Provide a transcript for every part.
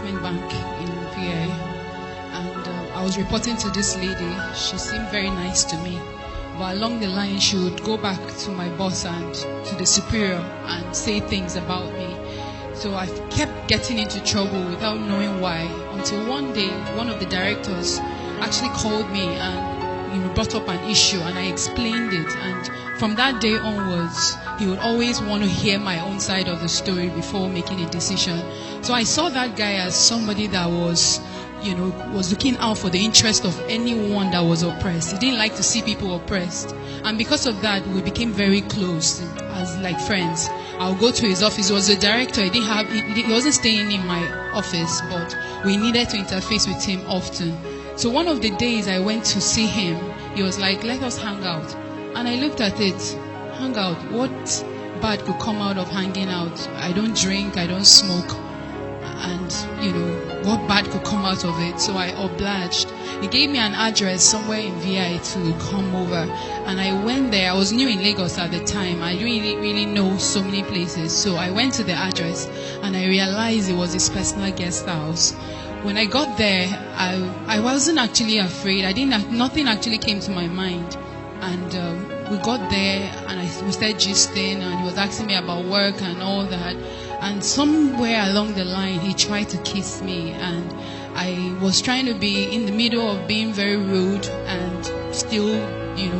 investment bank in VA, and I was reporting to this lady. She seemed very nice to me, but along the line she would go back to my boss and to the superior and say things about me. So I kept getting into trouble without knowing why, until one day one of the directors actually called me and brought up an issue, and I explained it. And from that day onwards, he would always want to hear my own side of the story before making a decision. So I saw that guy as somebody that was looking out for the interest of anyone that was oppressed. He didn't like to see people oppressed. And because of that, we became very close as like friends. I'll go to his office. He was a director. He wasn't staying in my office, but we needed to interface with him often. So one of the days I went to see him, he was like, let us hang out. And I looked at it, hang out, what bad could come out of hanging out? I don't drink, I don't smoke. And, what bad could come out of it? So I obliged. He gave me an address somewhere in VI to come over. And I went there. I was new in Lagos at the time. I didn't really know so many places. So I went to the address and I realized it was his personal guest house. When I got there, I wasn't actually afraid. Nothing actually came to my mind. And we got there and we started gisting, and he was asking me about work and all that. And somewhere along the line, he tried to kiss me, and I was trying to be in the middle of being very rude and still,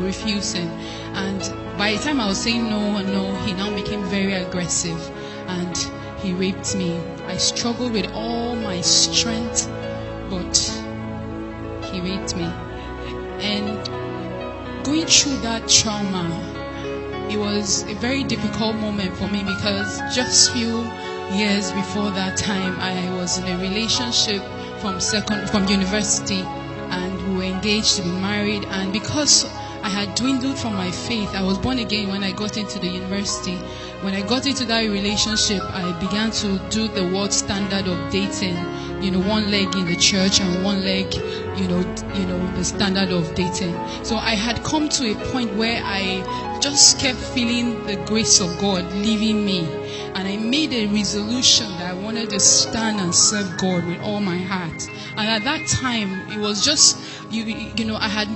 refusing. And by the time I was saying no and no, he now became very aggressive and he raped me. I struggled with all my strength, but he raped me. And going through that trauma, it was a very difficult moment for me, because just few years before that time, I was in a relationship from university, and we were engaged to be married. And because I had dwindled from my faith, I was born again when I got into the university. When I got into that relationship, I began to do the world standard of dating, one leg in the church and one leg, the standard of dating. So I had come to a point where I just kept feeling the grace of God leaving me. And I made a resolution that I wanted to stand and serve God with all my heart. And at that time, it was just, I had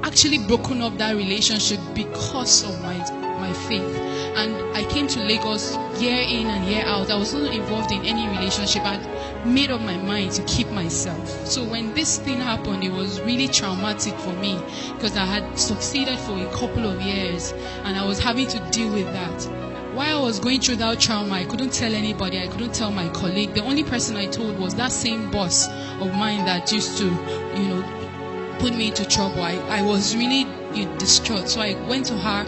actually broken up that relationship because of my faith. And I came to Lagos year in and year out. I was not involved in any relationship. I'd made up my mind to keep myself. So when this thing happened, it was really traumatic for me, because I had succeeded for a couple of years and I was having to deal with that. While I was going through that trauma, I couldn't tell anybody. I couldn't tell my colleague. The only person I told was that same boss of mine that used to, put me into trouble. I was really distraught. So I went to her.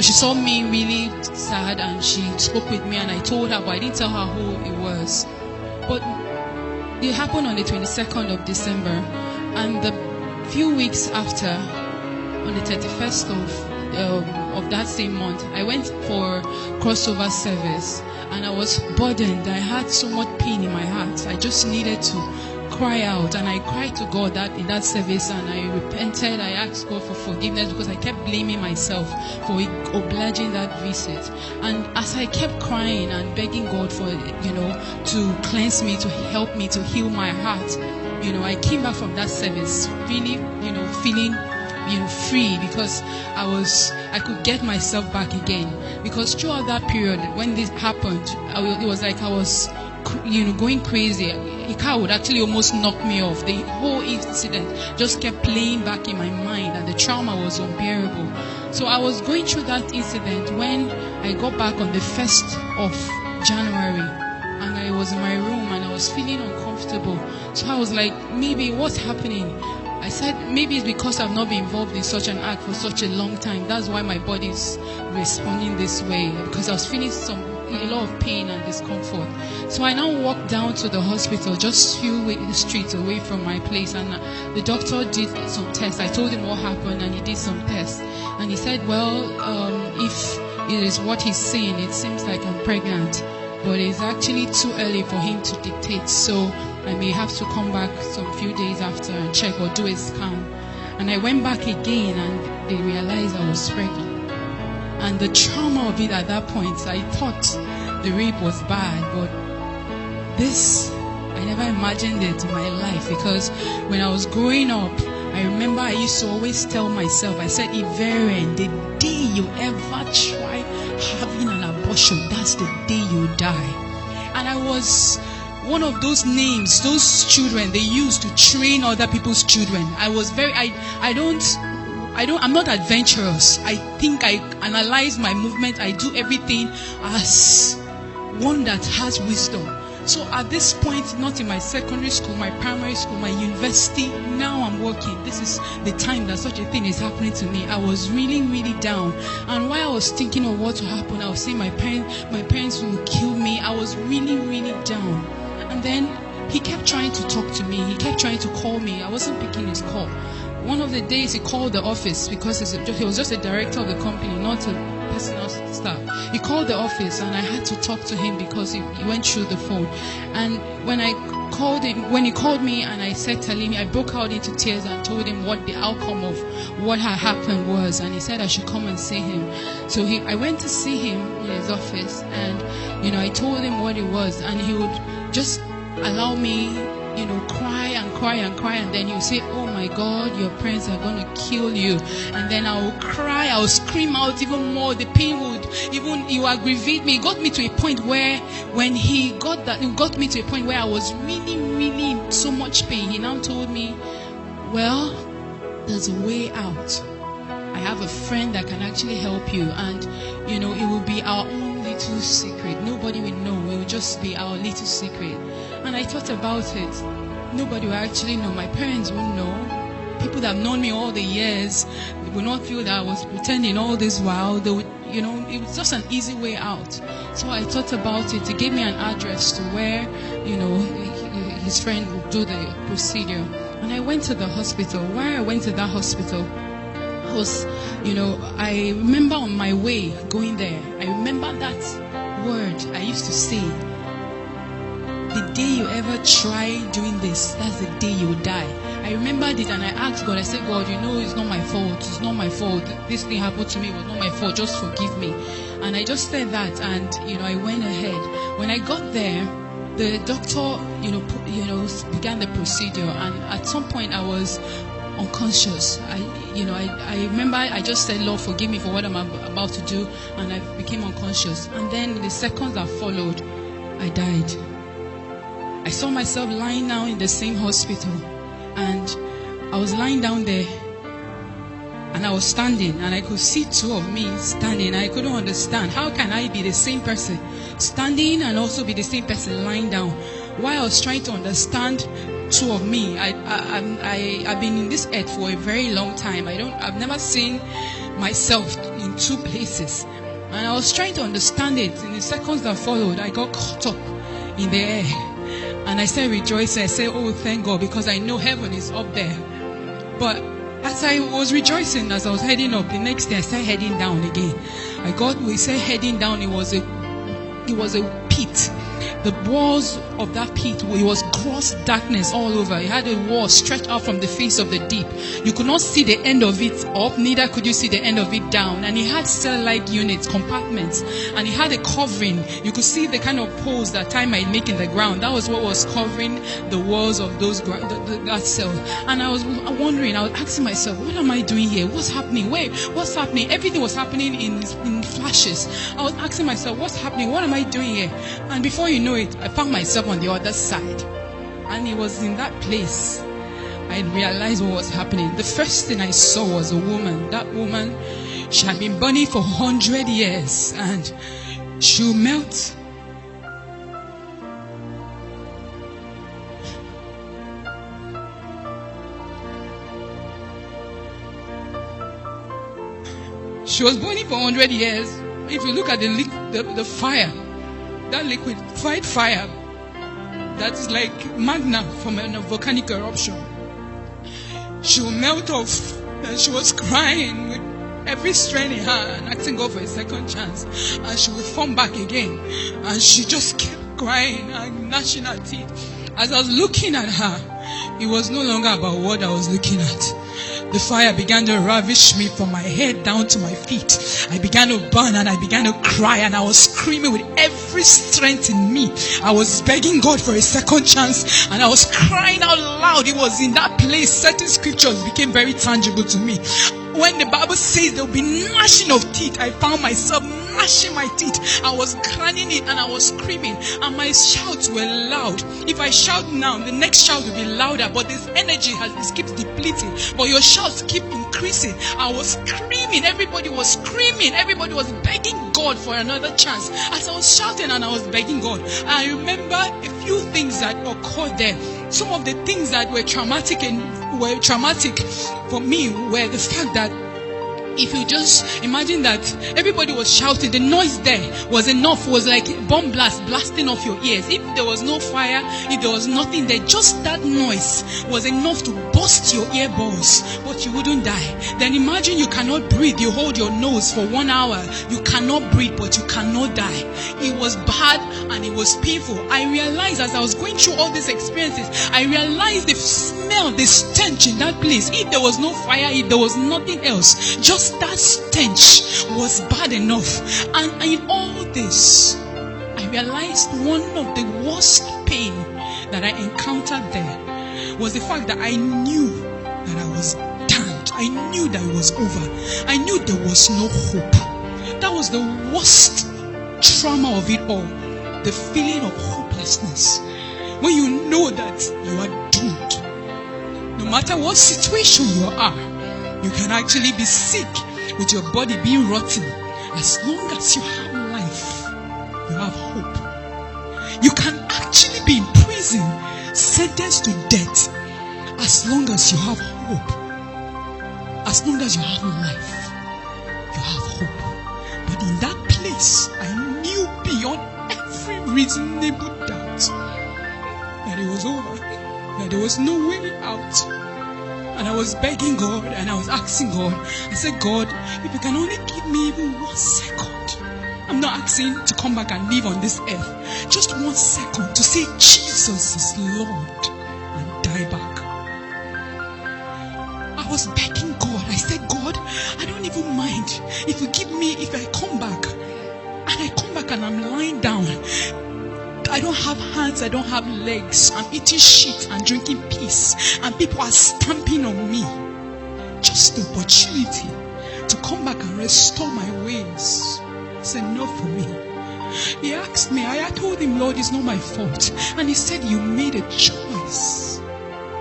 She saw me really sad and she spoke with me, and I told her, but I didn't tell her who it was. But it happened on the 22nd of December, and the few weeks after, on the 31st of that same month, I went for crossover service, and I was burdened. I had so much pain in my heart. I just needed to cry out, and I cried to God in that service, and I repented. I asked God for forgiveness, because I kept blaming myself for obliging that visit. And as I kept crying and begging God for to cleanse me, to help me, to heal my heart, I came back from that service really feeling free, because I could get myself back again. Because throughout that period when this happened, it was like I was going crazy. A car would actually almost knock me off. The whole incident just kept playing back in my mind, and the trauma was unbearable. So I was going through that incident when I got back on the 1st of January, and I was in my room and I was feeling uncomfortable. So I was like, maybe what's happening? I said, maybe it's because I've not been involved in such an act for such a long time. That's why my body is responding this way, because I was feeling a lot of pain and discomfort. So I now walked down to the hospital, just few streets away from my place, and the doctor did some tests. I told him what happened, and he did some tests, and he said, well, if it is what he's saying, it seems like I'm pregnant, but it's actually too early for him to dictate, so I may have to come back some few days after and check or do a scan. And I went back again, and they realized I was pregnant. And the trauma of it at that point, I thought the rape was bad, but this, I never imagined it in my life, because when I was growing up, I remember I used to always tell myself, I said, Iveren, the day you ever try having an abortion, that's the day you die. And I was one of those names, those children they used to train other people's children. I was I'm not adventurous. I think I analyze my movement. I do everything as one that has wisdom. So at this point, not in my secondary school, my primary school, my university, now I'm working. This is the time that such a thing is happening to me. I was really, really down. And while I was thinking of what will happen, I was saying my parents will kill me. I was really, really down. And then he kept trying to talk to me. He kept trying to call me. I wasn't picking his call. One of the days he called the office, because he was just a director of the company, not a personal staff. He called the office and I had to talk to him because he went through the phone. And when he called me and I said, telling me, I broke out into tears and told him what the outcome of what had happened was. And he said I should come and see him. So I went to see him in his office, and I told him what it was, and he would just allow me cry and cry and cry, and then he'll say, oh my God, your parents are going to kill you. And then I will cry, I will scream out even more. The pain would aggravate me. It got me to a point where, when it got me to a point where I was really, really in so much pain. He now told me, well, there's a way out. I have a friend that can actually help you, and it will be our own little secret. Nobody will know. It will just be our little secret. And I thought about it. Nobody will actually know. My parents won't know. People that have known me all the years will not feel that I was pretending all this while. They would, it was just an easy way out. So I thought about it. He gave me an address to where, his friend would do the procedure. And I went to the hospital. Why I went to that hospital was, I remember on my way going there, I remember that word I used to say. The day you ever try doing this, that's the day you will die. I remembered it and I asked God, I said, God, it's not my fault. It's not my fault. This thing happened to me. It was not my fault. Just forgive me. And I just said that, and, I went ahead. When I got there, the doctor, began the procedure, and at some point I was unconscious. I remember I just said, Lord, forgive me for what I'm about to do, and I became unconscious. And then in the seconds that followed, I died. I saw myself lying down in the same hospital, and I was lying down there, and I was standing, and I could see two of me standing. I couldn't understand, how can I be the same person standing and also be the same person lying down? While I was trying to understand two of me, I've been in this earth for a very long time. I've never seen myself in two places, and I was trying to understand it. In the seconds that followed, I got caught up in the air. And I started rejoicing. I said, oh, thank God, because I know heaven is up there. But as I was rejoicing, as I was heading up, the next day I started heading down again. We said heading down, it was a pit. The walls of that pit, it was gross darkness all over. It had a wall stretched out from the face of the deep. You could not see the end of it up, neither could you see the end of it down. And it had cell-like units, compartments, and it had a covering. You could see the kind of holes that time might make in the ground. That was what was covering the walls of that cell. And I was wondering, I was asking myself, what am I doing here? What's happening? What's happening? Everything was happening in flashes. I was asking myself, what's happening? What am I doing here? And before you know it, I found myself on the other side. And it was in that place I realized what was happening. The first thing I saw was a woman. That woman, she had been burning for 100 years, and she'll melt. She was burning for 100 years. If you look at the fire, that liquid fire, that's like magna from a volcanic eruption. She will melt off, and she was crying with every strength in her and asking God for a second chance, and she will form back again, and she just kept crying and gnashing her teeth. As I was looking at her, it was no longer about what I was looking at. The fire began to ravish me from my head down to my feet. I began to burn and I began to cry, and I was screaming with every strength in me. I was begging God for a second chance, and I was crying out loud. It was in that place certain scriptures became very tangible to me. When the Bible says there will be gnashing of teeth, I found myself gnashing my teeth. I was grinding it and I was screaming, and my shouts were loud. If I shout now, the next shout will be louder, but this energy keeps depleting, but your shouts keep increasing. I was screaming, everybody was screaming, everybody was begging God for another chance. As I was shouting and I was begging God, I remember a few things that occurred there. Some of the things that were traumatic for me were the fact that if you just imagine that everybody was shouting, the noise there was enough, was like bomb blast blasting off your ears. If there was no fire, if there was nothing there, just that noise was enough to burst your earballs, but you wouldn't die. Then imagine you cannot breathe, you hold your nose for 1 hour, you cannot breathe, but you cannot die. It was bad and it was painful. I realized as I was going through all these experiences, I realized the smell, the stench in that place. If there was no fire, if there was nothing else, just that stench was bad enough. And in all this, I realized one of the worst pain that I encountered there was the fact that I knew that I was damned. I knew that it was over. I knew there was no hope. That was the worst trauma of it all. The feeling of hopelessness. When you know that you are doomed. No matter what situation you are, you can actually be sick with your body being rotten. As long as you have life, you have hope. You can actually be in prison, sentenced to death. As long as you have hope. As long as you have life, you have hope. But in that place, I knew beyond every reasonable doubt that it was over. That there was no way out. And I was begging God and I was asking God. I said, God, if you can only give me even 1 second. I'm not asking to come back and live on this earth. Just 1 second to say Jesus is Lord and die back. I was begging God. I said, God, I don't even mind if you give me, if I come back. And I come back and I'm lying down. I don't have hands, I don't have legs. I'm eating shit and drinking piss. And people are stamping on me. Just the opportunity to come back and restore my ways. It's enough for me. He asked me, I told him, Lord, it's not my fault. And he said, you made a choice.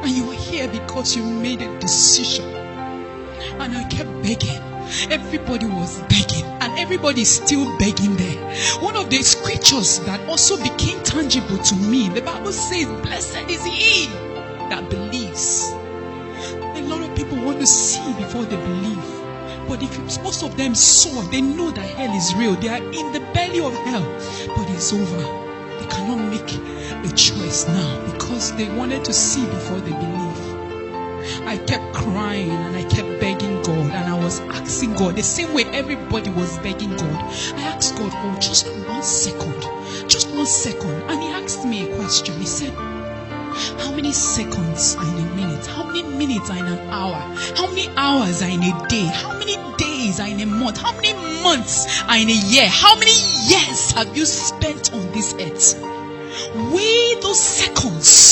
And you are here because you made a decision. And I kept begging. Everybody was begging, and everybody is still begging there. One of the scriptures that also became tangible to me, the Bible says, blessed is he that believes. A lot of people want to see before they believe. But if most of them saw, they know that hell is real. They are in the belly of hell, but it's over. They cannot make a choice now because they wanted to see before they believe. I kept crying and I kept begging God, and I was asking God the same way everybody was begging God. I asked God, oh, just 1 second, just 1 second. And he asked me a question. He said, how many seconds are in a minute? How many minutes are in an hour? How many hours are in a day? How many days are in a month? How many months are in a year? How many years have you spent on this earth? Weigh those seconds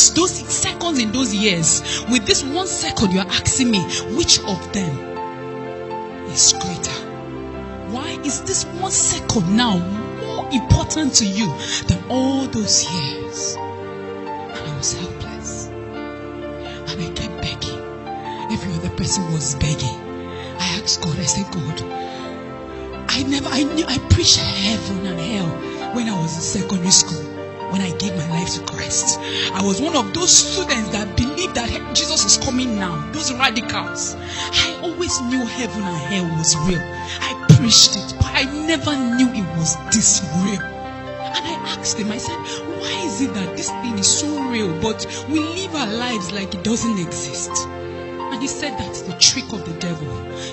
in those years. With this 1 second, you are asking me, which of them is greater? Why is this 1 second now more important to you than all those years? And I was helpless. And I kept begging. Every other person was begging. I asked God, I said, God, I preached heaven and hell when I was in secondary school. When I gave my life to Christ, I was one of those students that believed that Jesus is coming now. Those radicals. I always knew heaven and hell was real. I preached it, but I never knew it was this real. And I asked him, I said, why is it that this thing is so real, but we live our lives like it doesn't exist? And he said that's the trick of the devil.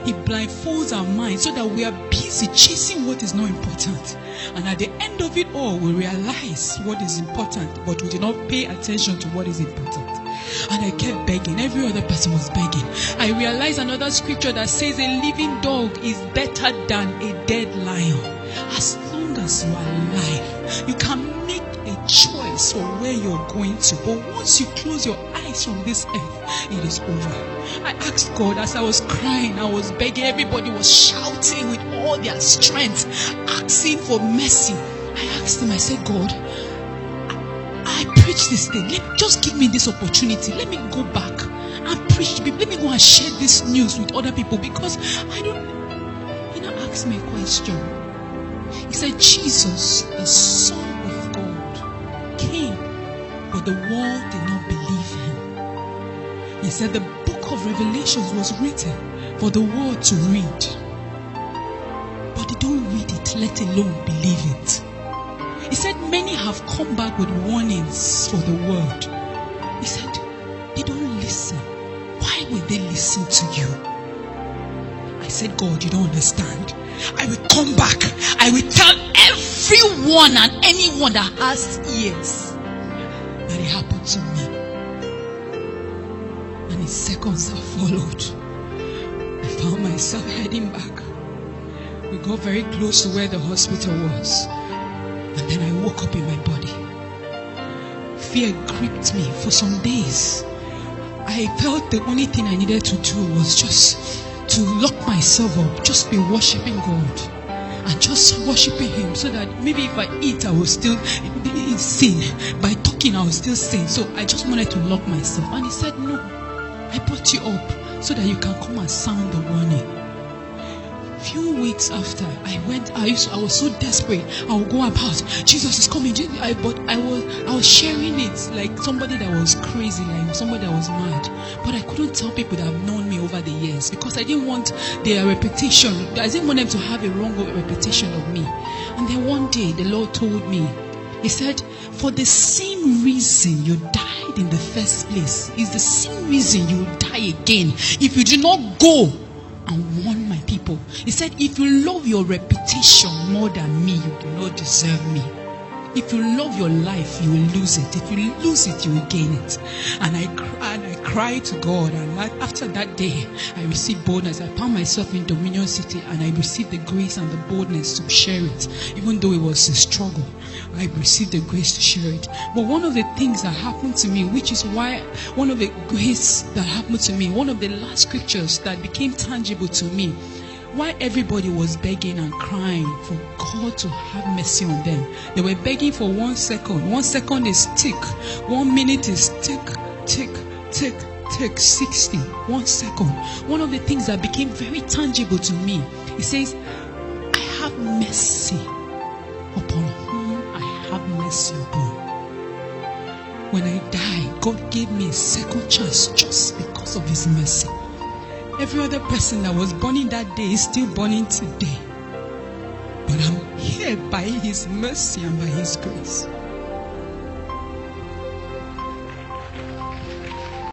He blindfolds our minds so that we are busy chasing what is not important. And at the end of it all, we realize what is important, but we do not pay attention to what is important. And I kept begging. Every other person was begging. I realized another scripture that says a living dog is better than a dead lion. As long as you are alive, you can make a choice for where you're going to. But once you close your eyes from this earth, it is over. I asked God as I was crying, I was begging, everybody was shouting with all their strength, asking for mercy. I asked him, I said, God, I preach this thing. Just give me this opportunity. Let me go back and preach. Let me go and share this news with other people, because I don't. He now asked me a question. He said, Jesus, the Son of God, came, but the world did not believe him. He said the book of Revelations was written for the world to read, but they don't read it, let alone believe it. He said many have come back with warnings for the world. He said they don't listen. Why would they listen to you? I said, God, you don't understand. I will come back. I will tell everyone and anyone that has ears that it happened to me. And in seconds that followed, I found myself heading back. We got very close to where the hospital was. And then I woke up in my body. Fear gripped me for some days. I felt the only thing I needed to do was just to lock myself up, just be worshiping God and just worshiping him, so that maybe if I eat I will still sin. By talking I will still sin. So I just wanted to lock myself. And he said, no, I brought you up so that you can come and sound the warning. Few weeks after I was so desperate. I would go about, Jesus is coming. But I was sharing it like somebody that was crazy, like somebody that was mad. But I couldn't tell people that have known me over the years, because I didn't want their reputation. I didn't want them to have a wrong reputation of me. And then one day the Lord told me, he said, for the same reason you died in the first place is the same reason you will die again if you do not go and warn my people. He said, if you love your reputation more than me, you do not deserve me. If you love your life, you will lose it. If you lose it, you will gain it. And I cried to God. And after that day, I received boldness. I found myself in Dominion City, and I received the grace and the boldness to share it. Even though it was a struggle, I received the grace to share it. But one of the things that happened to me, which is why one of the grace that happened to me, one of the last scriptures that became tangible to me, why everybody was begging and crying for God to have mercy on them. They were begging for 1 second. 1 second is tick. 1 minute is tick, tick, tick, tick. 60. 1 second. One of the things that became very tangible to me, it says, I have mercy upon whom I have mercy upon. When I died, God gave me a second chance just because of his mercy. Every other person that was burning that day is still burning today. But I'm here by his mercy and by his grace.